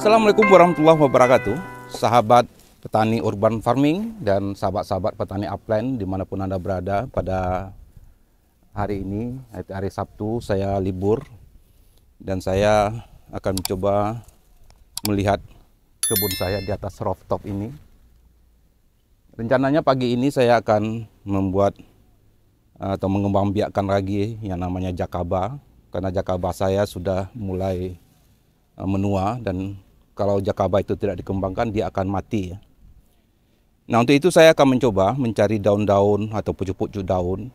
Assalamualaikum warahmatullahi wabarakatuh, sahabat petani urban farming dan sahabat-sahabat petani upland dimanapun Anda berada. Pada hari ini, hari Sabtu, saya libur dan saya akan mencoba melihat kebun saya di atas rooftop ini. Rencananya pagi ini saya akan membuat atau mengembangbiakkan lagi yang namanya jakaba, karena jakaba saya sudah mulai menua dan kalau jakaba itu tidak dikembangkan dia akan mati. Nah, untuk itu saya akan mencoba mencari daun-daun atau pucuk-pucuk daun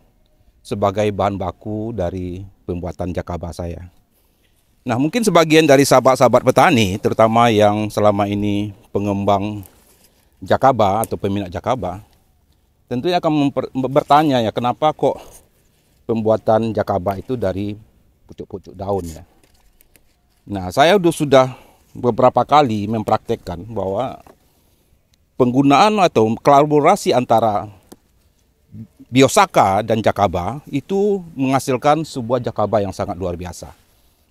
sebagai bahan baku dari pembuatan jakaba saya. Nah, mungkin sebagian dari sahabat-sahabat petani, terutama yang selama ini pengembang jakaba atau peminat jakaba, tentunya akan bertanya ya, kenapa kok pembuatan jakaba itu dari pucuk-pucuk daun ya. Nah, saya sudah beberapa kali mempraktekkan bahwa penggunaan atau kolaborasi antara biosaka dan jakaba itu menghasilkan sebuah jakaba yang sangat luar biasa.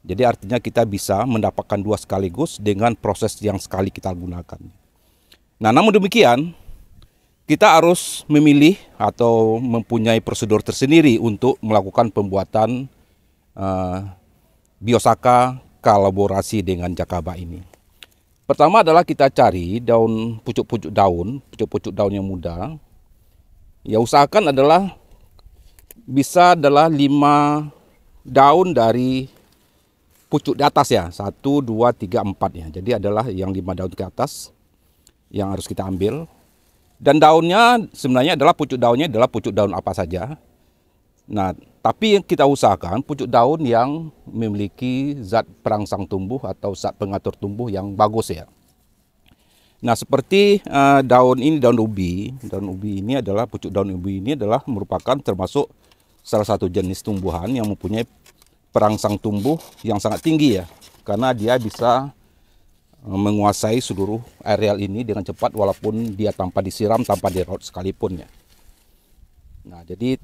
Jadi artinya kita bisa mendapatkan dua sekaligus dengan proses yang sekali kita gunakan. Nah, namun demikian kita harus memilih atau mempunyai prosedur tersendiri untuk melakukan pembuatan biosaka kolaborasi dengan jakaba ini. Pertama adalah kita cari daun pucuk-pucuk daun yang muda. Ya, usahakan adalah bisa adalah 5 daun dari pucuk di atas ya, 1, 2, 3, 4 ya. Jadi adalah yang 5 daun ke atas yang harus kita ambil. Dan daunnya sebenarnya adalah pucuk daun apa saja. Nah, tapi yang kita usahakan pucuk daun yang memiliki zat perangsang tumbuh atau zat pengatur tumbuh yang bagus ya. Nah, seperti daun ini, daun ubi ini adalah pucuk daun ubi ini adalah merupakan termasuk salah satu jenis tumbuhan yang mempunyai perangsang tumbuh yang sangat tinggi ya, karena dia bisa menguasai seluruh areal ini dengan cepat walaupun dia tanpa disiram, tanpa dirawat sekalipun ya. Nah, jadi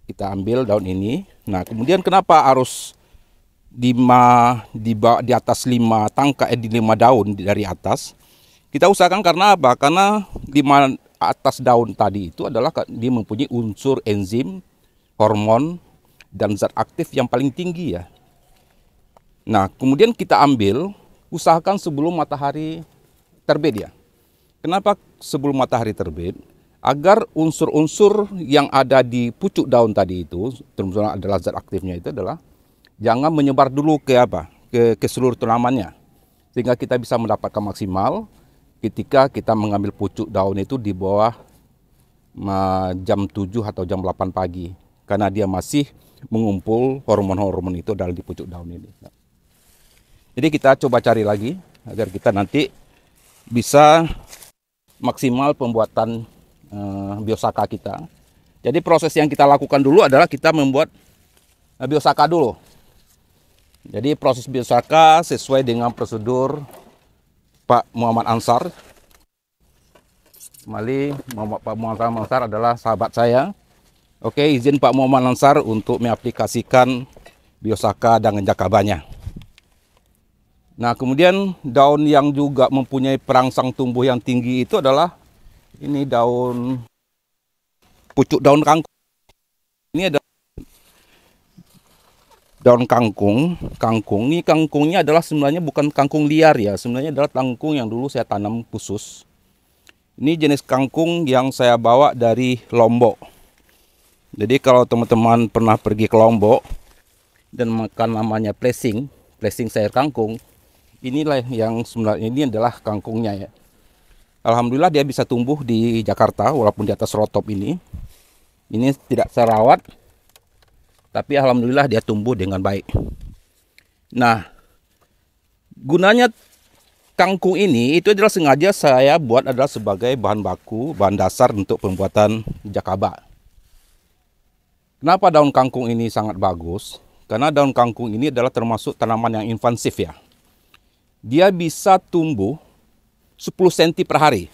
kita ambil daun ini. Nah, kemudian kenapa harus di atas 5 tangkai, di 5 daun dari atas? Kita usahakan karena apa? Karena 5 atas daun tadi itu adalah dia mempunyai unsur enzim, hormon, dan zat aktif yang paling tinggi ya. Nah, kemudian kita ambil, usahakan sebelum matahari terbit ya. Kenapa sebelum matahari terbit? Agar unsur-unsur yang ada di pucuk daun tadi itu, terutama adalah zat aktifnya itu adalah jangan menyebar dulu ke ke seluruh tanamannya, sehingga kita bisa mendapatkan maksimal ketika kita mengambil pucuk daun itu di bawah jam 7 atau jam 8 pagi, karena dia masih mengumpul hormon-hormon itu dalam di pucuk daun ini. Jadi kita coba cari lagi agar kita nanti bisa maksimal pembuatan biosaka kita. Jadi proses yang kita lakukan dulu adalah kita membuat biosaka dulu. Jadi proses biosaka sesuai dengan prosedur Pak Muhammad Ansar. Pak Muhammad Ansar adalah sahabat saya. Oke, izin Pak Muhammad Ansar untuk mengaplikasikan biosaka dengan jakabanya. Nah, kemudian daun yang juga mempunyai perangsang tumbuh yang tinggi itu adalah ini daun pucuk daun kangkung. Ini ada daun kangkung. Ini kangkungnya adalah sebenarnya bukan kangkung liar ya. Sebenarnya adalah kangkung yang dulu saya tanam khusus. Ini jenis kangkung yang saya bawa dari Lombok. Jadi kalau teman-teman pernah pergi ke Lombok dan makan namanya plesing sayur kangkung, inilah yang sebenarnya ini adalah kangkungnya ya. Alhamdulillah dia bisa tumbuh di Jakarta walaupun di atas rooftop ini. Ini tidak serawat, tapi alhamdulillah dia tumbuh dengan baik. Nah, gunanya kangkung ini itu adalah sengaja saya buat adalah sebagai bahan baku, bahan dasar untuk pembuatan jakaba. Kenapa daun kangkung ini sangat bagus? Karena daun kangkung ini adalah termasuk tanaman yang invasif ya. Dia bisa tumbuh 10 cm per hari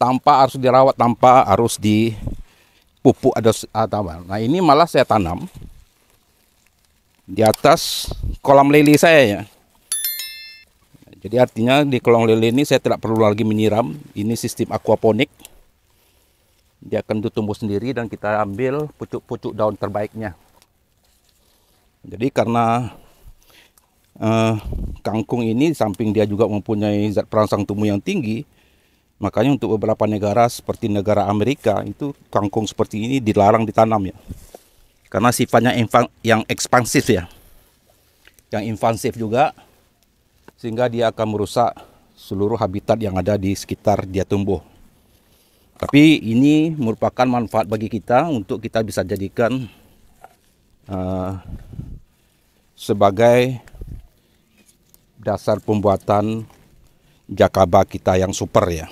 tanpa harus dirawat, tanpa harus dipupuk atau apa. Nah, ini malah saya tanam di atas kolam lele saya ya. Jadi artinya di kolong lele ini saya tidak perlu lagi menyiram. Ini sistem aquaponik. Dia akan tumbuh sendiri dan kita ambil pucuk-pucuk daun terbaiknya. Jadi karena kangkung ini samping dia juga mempunyai zat perangsang tumbuh yang tinggi, makanya untuk beberapa negara seperti negara Amerika itu kangkung seperti ini dilarang ditanam ya. Karena sifatnya yang ekspansif ya. Yang invasif juga, sehingga dia akan merusak seluruh habitat yang ada di sekitar dia tumbuh. Tapi ini merupakan manfaat bagi kita untuk kita bisa jadikan sebagai dasar pembuatan jakaba kita yang super ya.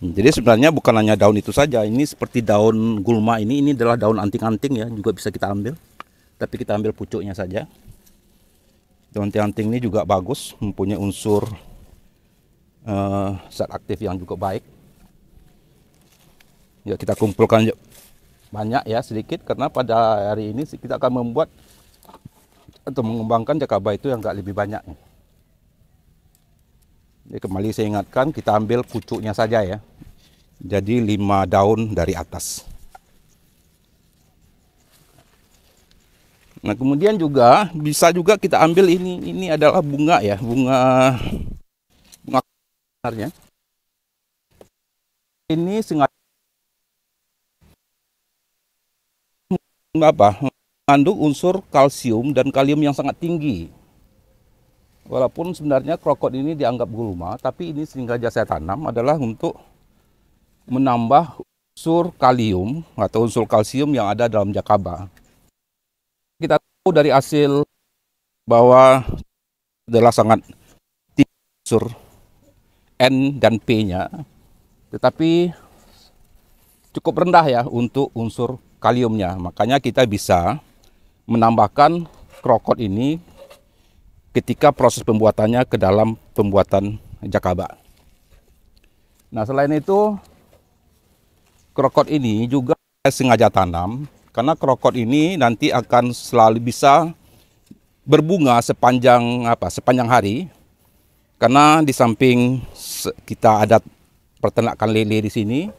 Jadi sebenarnya bukan hanya daun itu saja, ini seperti daun gulma ini adalah daun anting-anting ya, juga bisa kita ambil. Tapi kita ambil pucuknya saja. Daun anting ini juga bagus, mempunyai unsur zat aktif yang juga baik. Ya kita kumpulkan banyak ya, sedikit, karena pada hari ini kita akan membuat atau mengembangkan jakaba itu yang agak lebih banyak. Jadi kembali saya ingatkan, kita ambil pucuknya saja ya. Jadi 5 daun dari atas. Nah kemudian juga bisa juga kita ambil ini adalah bunga ya, bunga sebenarnya. Ini sengaja mengandung unsur kalsium dan kalium yang sangat tinggi. Walaupun sebenarnya krokot ini dianggap gulma, tapi ini sengaja saya tanam adalah untuk menambah unsur kalium atau unsur kalsium yang ada dalam jakaba. Kita tahu dari hasil bahwa adalah sangat tinggi unsur N dan P-nya, tetapi cukup rendah ya untuk unsur kaliumnya. Makanya kita bisa menambahkan krokot ini ketika proses pembuatannya ke dalam pembuatan jakaba. Nah selain itu, krokot ini juga saya sengaja tanam karena krokot ini nanti akan selalu bisa berbunga sepanjang hari. Karena di samping kita ada peternakan lele di sini,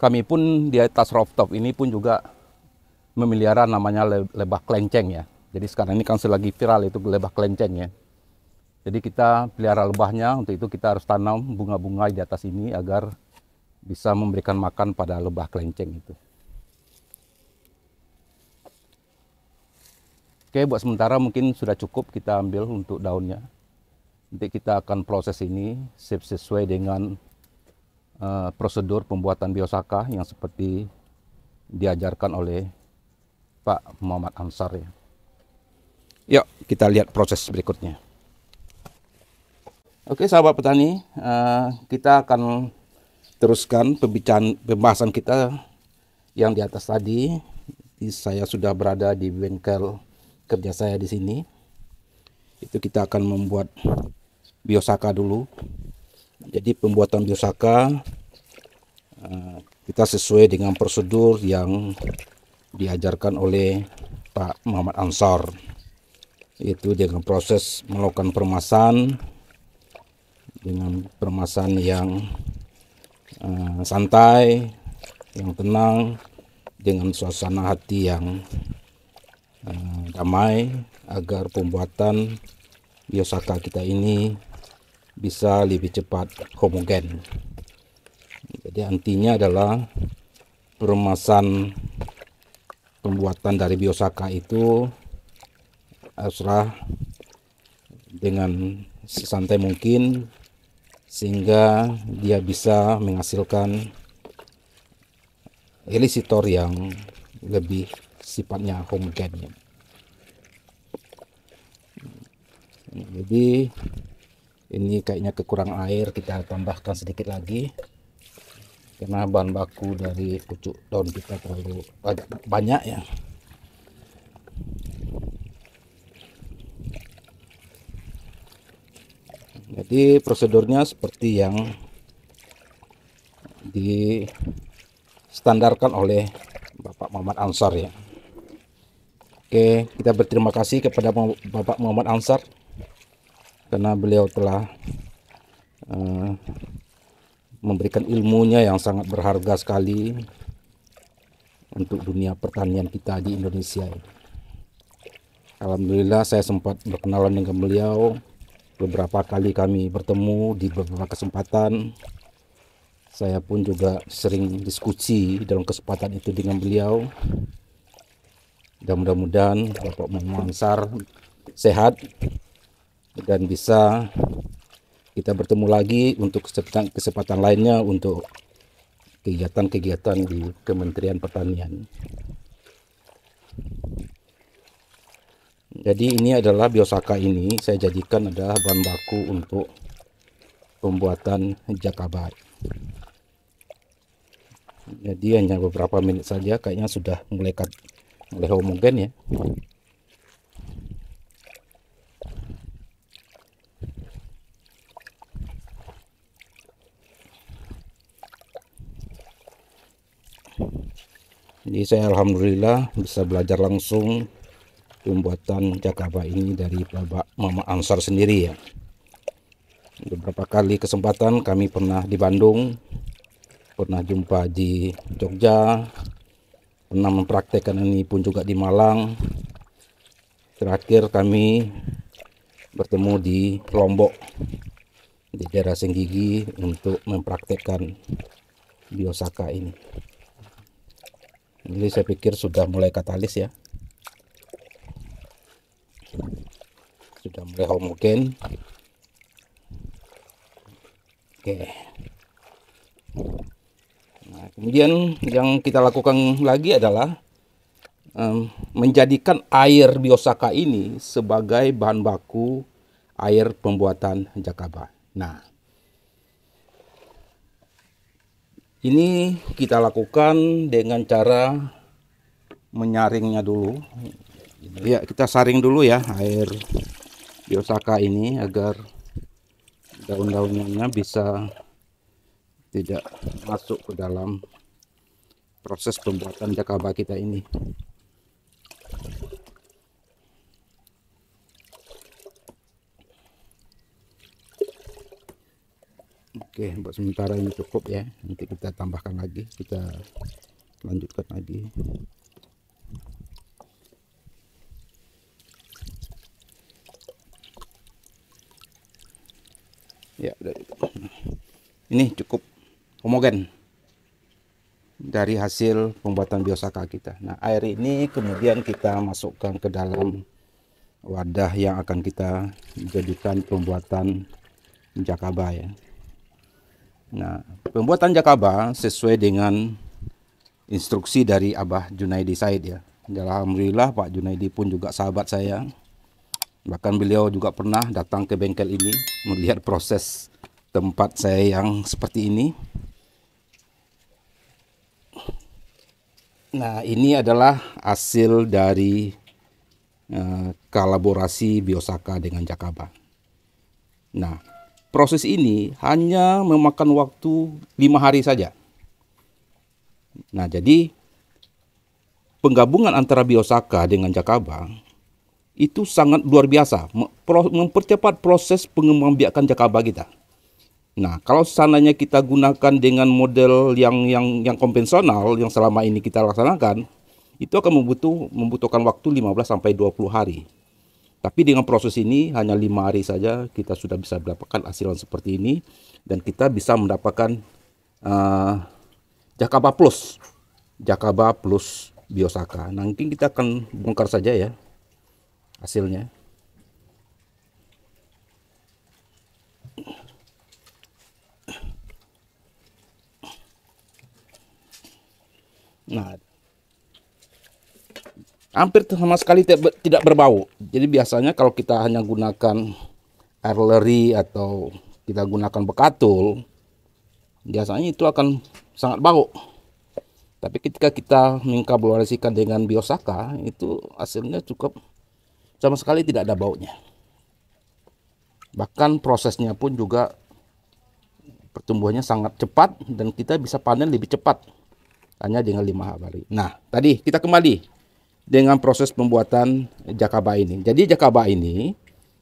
kami pun di atas rooftop ini pun juga memelihara namanya lebah kelenceng ya. Jadi sekarang ini kan selagi viral itu lebah kelenceng ya. Jadi kita pelihara lebahnya, untuk itu kita harus tanam bunga-bunga di atas ini agar bisa memberikan makan pada lebah kelenceng itu. Oke, buat sementara mungkin sudah cukup kita ambil untuk daunnya. Nanti kita akan proses ini sesuai dengan prosedur pembuatan biosaka yang seperti diajarkan oleh Pak Muhammad Ansar ya. Yuk kita lihat proses berikutnya. Oke sahabat petani, kita akan teruskan pembahasan kita yang di atas tadi. Saya sudah berada di bengkel kerja saya di sini. Itu kita akan membuat biosaka dulu. Jadi pembuatan biosaka kita sesuai dengan prosedur yang diajarkan oleh Pak Muhammad Ansar, yaitu dengan proses melakukan peremasan dengan peremasan yang santai, yang tenang, dengan suasana hati yang damai, agar pembuatan biosaka kita ini bisa lebih cepat homogen. Jadi intinya adalah peremasan pembuatan dari biosaka itu haruslah dengan sesantai mungkin, sehingga dia bisa menghasilkan elisitor yang lebih sifatnya homogen. Jadi ini kayaknya kekurangan air, kita tambahkan sedikit lagi karena bahan baku dari pucuk daun kita terlalu banyak ya. Jadi prosedurnya seperti yang distandarkan oleh Bapak Muhammad Ansar ya. Oke, kita berterima kasih kepada Bapak Muhammad Ansar karena beliau telah memberikan ilmunya yang sangat berharga sekali untuk dunia pertanian kita di Indonesia. Alhamdulillah saya sempat berkenalan dengan beliau. Beberapa kali kami bertemu di beberapa kesempatan. Saya pun juga sering diskusi dalam kesempatan itu dengan beliau. Dan mudah-mudahan Bapak Muhammad Ansar sehat dan bisa kita bertemu lagi untuk kesempatan lainnya untuk kegiatan-kegiatan di Kementerian Pertanian. Jadi ini adalah Biosaka, ini saya jadikan adalah bahan baku untuk pembuatan Jakaba. Jadi hanya beberapa menit saja kayaknya sudah mulai homogen ya. Jadi saya alhamdulillah bisa belajar langsung pembuatan Jakaba ini dari Bapak Muhammad Ansar sendiri ya. Beberapa kali kesempatan kami pernah di Bandung, pernah jumpa di Jogja, pernah mempraktekkan ini pun juga di Malang. Terakhir kami bertemu di Lombok, di daerah Senggigi untuk mempraktekkan Biosaka ini. Jadi saya pikir sudah mulai katalis ya. Sudah mulai homogen. Oke. Nah, kemudian yang kita lakukan lagi adalah menjadikan air Biosaka ini sebagai bahan baku air pembuatan Jakaba. Nah, ini kita lakukan dengan cara menyaringnya dulu. Ya, kita saring dulu ya air Biosaka ini agar daun-daunnya bisa tidak masuk ke dalam proses pembuatan Jakaba kita ini. Oke, buat sementara ini cukup ya. Nanti kita tambahkan lagi, kita lanjutkan lagi. Ya, ini cukup homogen dari hasil pembuatan Biosaka kita. Nah, air ini kemudian kita masukkan ke dalam wadah yang akan kita jadikan pembuatan Jakaba ya. Nah, pembuatan Jakaba sesuai dengan instruksi dari Abah Junaidi Said ya. Alhamdulillah Pak Junaidi pun juga sahabat saya. Bahkan beliau juga pernah datang ke bengkel ini melihat proses tempat saya yang seperti ini. Nah, ini adalah hasil dari kolaborasi Biosaka dengan Jakaba. Nah, proses ini hanya memakan waktu 5 hari saja. Nah, jadi penggabungan antara Biosaka dengan Jakaba itu sangat luar biasa, mempercepat proses pengembangbiakan Jakaba kita. Nah, kalau seandainya kita gunakan dengan model yang konvensional yang selama ini kita laksanakan, itu akan membutuhkan waktu 15 sampai 20 hari. Tapi dengan proses ini hanya 5 hari saja kita sudah bisa mendapatkan hasil seperti ini, dan kita bisa mendapatkan Jakaba plus Biosaka. Nanti kita akan bongkar saja ya hasilnya. Nah, hampir sama sekali tidak berbau. Jadi biasanya kalau kita hanya gunakan air leri atau kita gunakan bekatul, biasanya itu akan sangat bau. Tapi ketika kita mengkolaborasikan dengan Biosaka, itu hasilnya cukup sama sekali tidak ada baunya. Bahkan prosesnya pun juga pertumbuhannya sangat cepat dan kita bisa panen lebih cepat hanya dengan 5 hari. Nah, tadi kita kembali dengan proses pembuatan Jakaba ini. Jadi Jakaba ini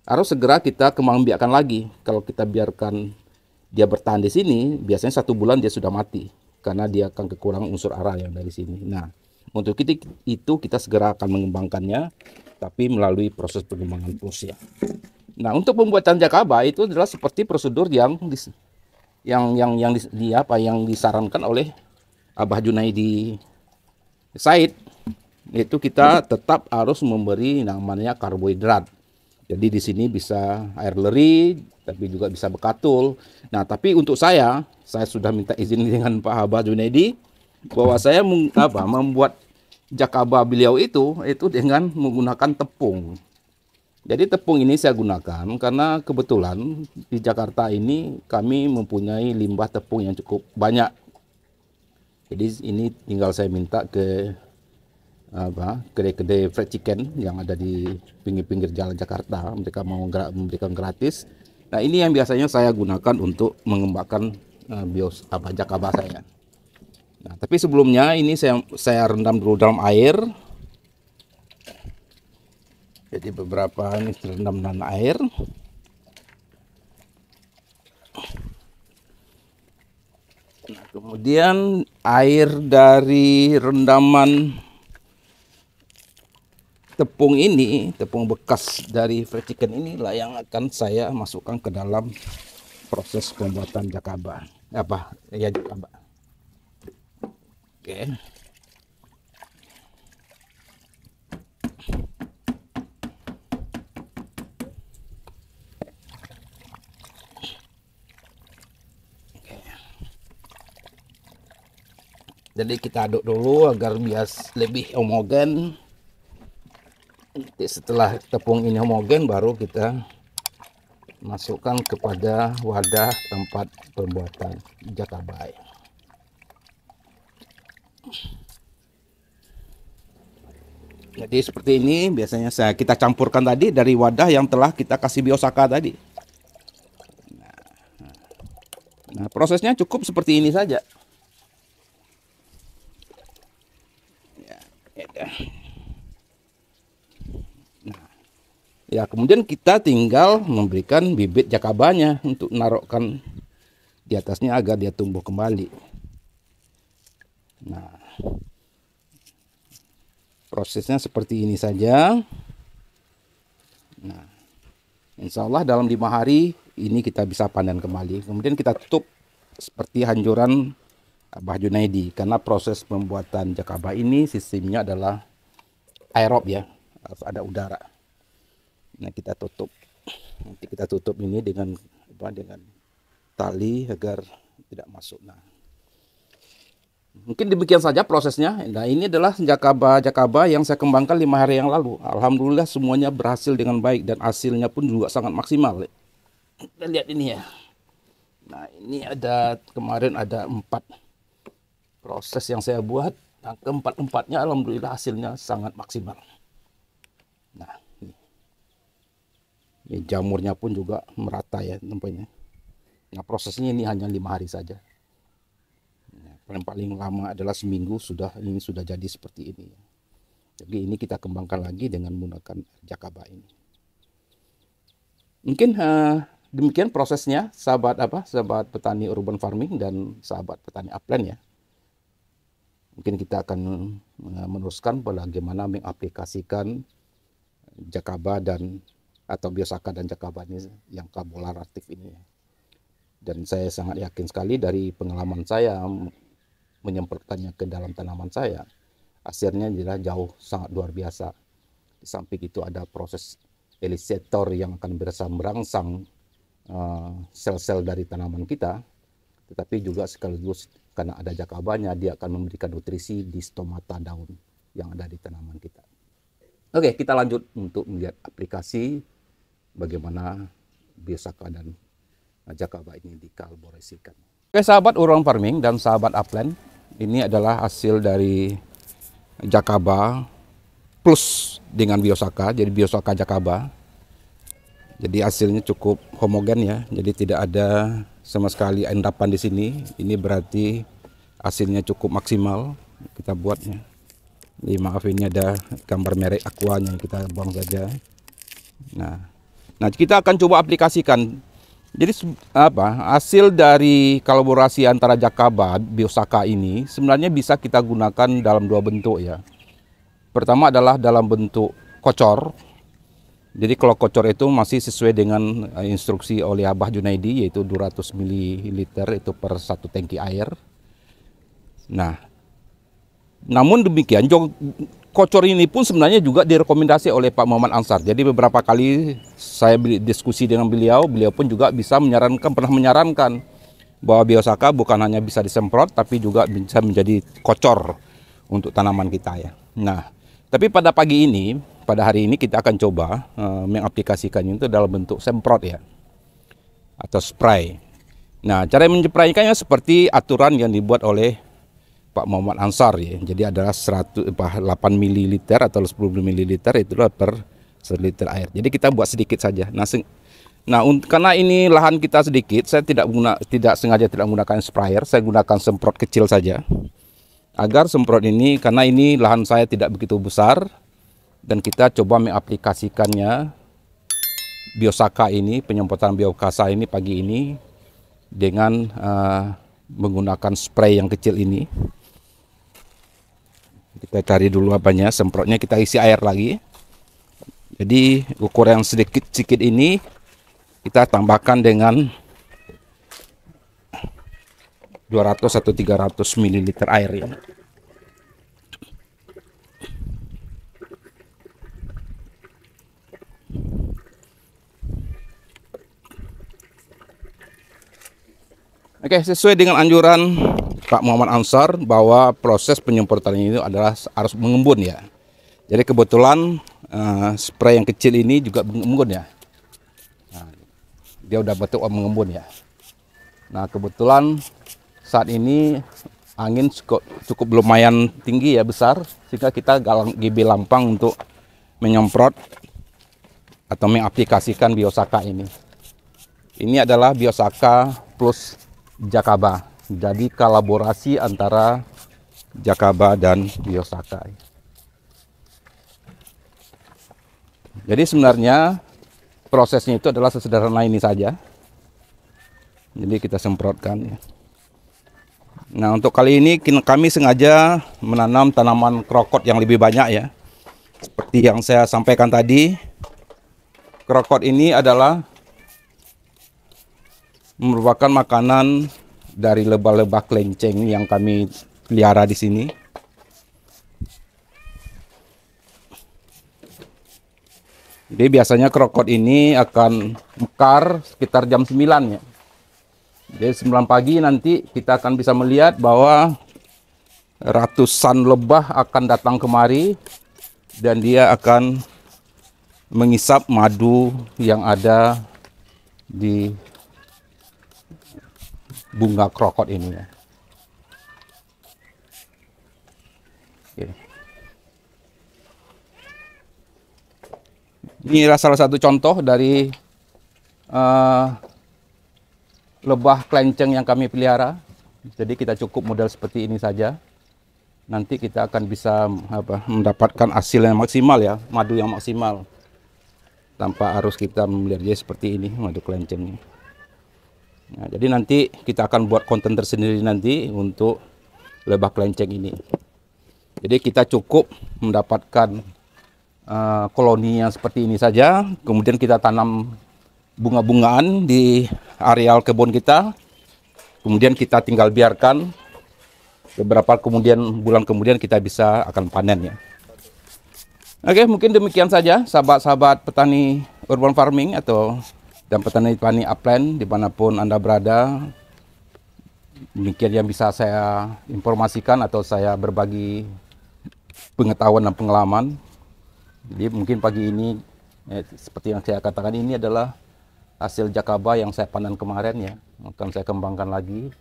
harus segera kita kembangbiakkan lagi. Kalau kita biarkan dia bertahan di sini, biasanya 1 bulan dia sudah mati karena dia akan kekurangan unsur hara yang dari sini. Nah, untuk itu kita segera akan mengembangkannya, tapi melalui proses pengembangan plus ya. Nah, untuk pembuatan jakaba itu adalah seperti prosedur yang disarankan oleh Abah Junaidi Said, yaitu kita tetap harus memberi namanya karbohidrat. Jadi di sini bisa air leri, tapi juga bisa bekatul. Nah, tapi untuk saya sudah minta izin dengan Pak Abah Junaidi bahwa saya membuat jakaba beliau itu dengan menggunakan tepung. Jadi tepung ini saya gunakan karena kebetulan di Jakarta ini kami mempunyai limbah tepung yang cukup banyak. Jadi ini tinggal saya minta ke kedai-kedai fried chicken yang ada di pinggir-pinggir jalan Jakarta, mereka mau memberikan gratis. Nah, ini yang biasanya saya gunakan untuk mengembangkan jakaba saya. Nah, tapi sebelumnya ini saya rendam dulu dalam air. Jadi beberapa ini terendam dalam air. Nah, kemudian air dari rendaman tepung ini, tepung bekas dari fried chicken inilah yang akan saya masukkan ke dalam proses pembuatan jakaba. Jakaba. Oke. Jadi kita aduk dulu agar biar lebih homogen. Setelah tepung ini homogen, baru kita masukkan kepada wadah tempat pembuatan jakaba. Jadi seperti ini biasanya kita campurkan tadi dari wadah yang telah kita kasih biosaka tadi. Nah, prosesnya cukup seperti ini saja. Ya, kemudian kita tinggal memberikan bibit jakabanya untuk naruhkan di atasnya agar dia tumbuh kembali. Nah, prosesnya seperti ini saja. Nah, insya Allah dalam 5 hari ini kita bisa panen kembali. Kemudian kita tutup seperti anjuran Abah Junaidi, karena proses pembuatan jakaba ini sistemnya adalah aerob ya, harus ada udara. Nah, kita tutup. Nanti kita tutup ini dengan tali agar tidak masuk. Nah, mungkin demikian saja prosesnya. Nah, ini adalah jakaba yang saya kembangkan 5 hari yang lalu. Alhamdulillah semuanya berhasil dengan baik dan hasilnya pun juga sangat maksimal. Kita lihat ini ya. Nah, ini kemarin ada 4 proses yang saya buat. Nah, keempat-empatnya alhamdulillah hasilnya sangat maksimal. Nah, ini jamurnya pun juga merata ya tempatnya. Nah, prosesnya ini hanya 5 hari saja. Paling lama adalah seminggu ini sudah jadi seperti ini. Jadi ini kita kembangkan lagi dengan menggunakan jakaba ini. Mungkin demikian prosesnya, sahabat petani urban farming dan sahabat petani upland ya. Mungkin kita akan meneruskan bagaimana mengaplikasikan jakaba atau biosaka dan jakaba ini yang kolaboratif ini. Dan saya sangat yakin sekali dari pengalaman saya menyemprotkannya ke dalam tanaman saya, hasilnya adalah jauh sangat luar biasa. Di samping itu ada proses elisator yang akan bisa merangsang sel-sel dari tanaman kita, tetapi juga sekaligus karena ada jakabanya dia akan memberikan nutrisi di stomata daun yang ada di tanaman kita. Oke, kita lanjut untuk melihat aplikasi bagaimana biosaka dan jakaba ini dikolaborasikan. Oke, sahabat urban farming dan sahabat upland, ini adalah hasil dari jakaba plus dengan biosaka, jadi biosaka jakaba. Jadi hasilnya cukup homogen ya, jadi tidak ada sama sekali endapan di sini. Ini berarti hasilnya cukup maksimal kita buatnya. Maaf, ini ada gambar merek aquanya yang kita buang saja. Nah, Nah, kita akan coba aplikasikan. Jadi hasil dari kolaborasi antara Jakaba Biosaka ini sebenarnya bisa kita gunakan dalam dua bentuk ya. Pertama adalah dalam bentuk kocor. Jadi kalau kocor itu masih sesuai dengan instruksi oleh Abah Junaidi, yaitu 200 ml itu per satu tangki air. Nah, namun demikian kocor ini pun sebenarnya juga direkomendasi oleh Pak Muhammad Ansar. Jadi beberapa kali saya diskusi dengan beliau pun juga pernah menyarankan bahwa Biosaka bukan hanya bisa disemprot, tapi juga bisa menjadi kocor untuk tanaman kita ya. Nah, tapi pada hari ini kita akan coba mengaplikasikannya itu dalam bentuk semprot ya, atau spray. Nah, cara menyemprotkannya seperti aturan yang dibuat oleh Pak Muhammad Ansar ya. Jadi adalah 8 ml atau 10 ml itulah per 1 liter air. Jadi kita buat sedikit saja. Karena ini lahan kita sedikit, saya tidak sengaja tidak menggunakan sprayer, saya gunakan semprot kecil saja. Agar semprot ini, karena ini lahan saya tidak begitu besar, dan kita coba mengaplikasikannya Biosaka ini, penyemprotan Biosaka ini pagi ini dengan menggunakan spray yang kecil ini. Kita cari dulu semprotnya, kita isi air lagi. Jadi ukuran yang sedikit ini kita tambahkan dengan 200 atau 300 ml air ya. Oke, sesuai dengan anjuran Pak Muhammad Ansar bahwa proses penyemprotan ini adalah harus mengembun ya. Jadi kebetulan spray yang kecil ini juga mengembun ya. Nah, dia udah betul mengembun ya. Nah, kebetulan saat ini angin cukup lumayan tinggi ya, besar, sehingga kita galang GB Lampang untuk menyemprot atau mengaplikasikan Biosaka ini. Ini adalah Biosaka plus Jakaba. Jadi kolaborasi antara Jakaba dan Biosaka. Jadi sebenarnya prosesnya itu adalah sesederhana ini saja. Jadi kita semprotkan. Nah, untuk kali ini kami sengaja menanam tanaman krokot yang lebih banyak ya. Seperti yang saya sampaikan tadi, krokot ini adalah merupakan makanan dari lebah-lebah kelenceng yang kami pelihara di sini. Jadi biasanya krokot ini akan mekar sekitar jam 9 ya. Jadi 9 pagi nanti kita akan bisa melihat bahwa ratusan lebah akan datang kemari dan dia akan mengisap madu yang ada di bunga krokot ini ya. Oke. Ini adalah salah satu contoh dari lebah kelenceng yang kami pelihara. Jadi kita cukup modal seperti ini saja. Nanti kita akan bisa mendapatkan hasil yang maksimal ya, madu yang maksimal. Tanpa harus kita memelihara seperti ini, madu kelencengnya. Nah, jadi nanti kita akan buat konten tersendiri nanti untuk lebah kelenceng ini. Jadi kita cukup mendapatkan koloni yang seperti ini saja. Kemudian kita tanam bunga-bungaan di areal kebun kita. Kemudian kita tinggal biarkan beberapa bulan kemudian kita akan panen ya. Oke, mungkin demikian saja sahabat-sahabat petani urban farming dan petani upland dimanapun Anda berada. Demikian yang bisa saya informasikan atau saya berbagi pengetahuan dan pengalaman. Jadi mungkin pagi ini seperti yang saya katakan, ini adalah hasil Jakaba yang saya panen kemarin ya. Akan saya kembangkan lagi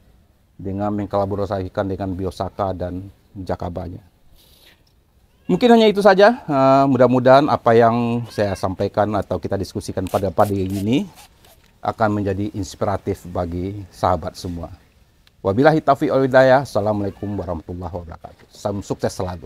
dengan mengkolaborasikan dengan Biosaka dan Jakabanya. Mungkin hanya itu saja. Mudah-mudahan apa yang saya sampaikan atau kita diskusikan pada pagi ini akan menjadi inspiratif bagi sahabat semua. Wabillahi taufiq wal hidayah. Assalamualaikum warahmatullahi wabarakatuh. Salam sukses selalu.